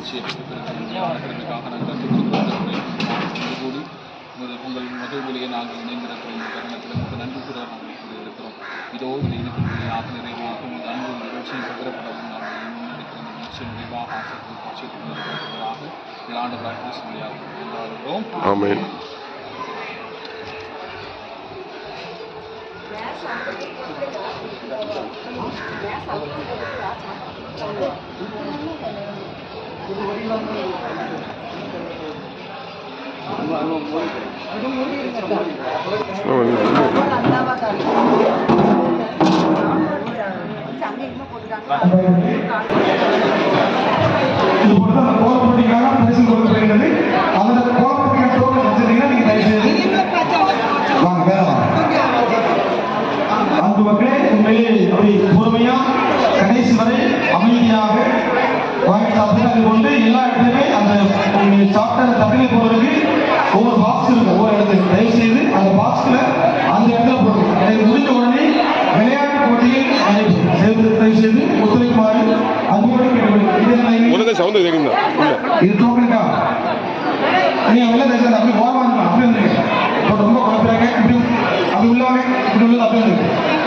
நிகழ்ச்சியை நடக்கிறதுக்காக நாங்கள் கற்றுக் கூடி உங்கள் மகிழ்வுகளிலே நாங்கள் இணைந்திருக்கிற இந்த தருணத்தில் உங்களுக்கு நன்றி கூட நாங்கள் இப்படி இருக்கிறோம். இதோ இந்த இணைப்பினுடையாக நிறைவாக உங்கள் அன்பு நிகழ்ச்சியை பகிரப்படவும் நாங்கள் முன்னெடுக்கிற இந்த நிகழ்ச்சி நிறைவாக ஆசைக்கு காட்சி கொண்டிருக்கிறதாக இந்த ஆண்டவராக கிறிஸ்து வழியாக கொண்டாடுகிறோம். ஆமென். பொறுமையா கடைசி வரை அமைதியாக வாங்கி சாப்பிட்டு கொண்டு எல்லா இடத்துலையுமே அந்த சாப்பிட்ட தட்டிலே போறதுக்கு ஒவ்வொரு பாக்ஸ் இருக்கும். ஒவ்வொரு இடத்துல தயவு செய்து அந்த பாக்ஸ்ல அந்த இடத்துல போடுங்க. எனக்கு முடிஞ்ச உடனே விளையாட்டு போட்டியில் நடைபெறும். தயவு செய்து ஒத்துழைக்குமாறு அன்போடு கேட்டுக்கொள்கிறேன். இது தோக்கணுக்கா நீங்க வெளில தயவு அப்படி ஓரமா இருக்கலாம். அப்படி வந்து ரொம்ப குழப்பறாங்க. அப்படி உள்ளவங்க இப்படி உள்ளது அப்படி வந்து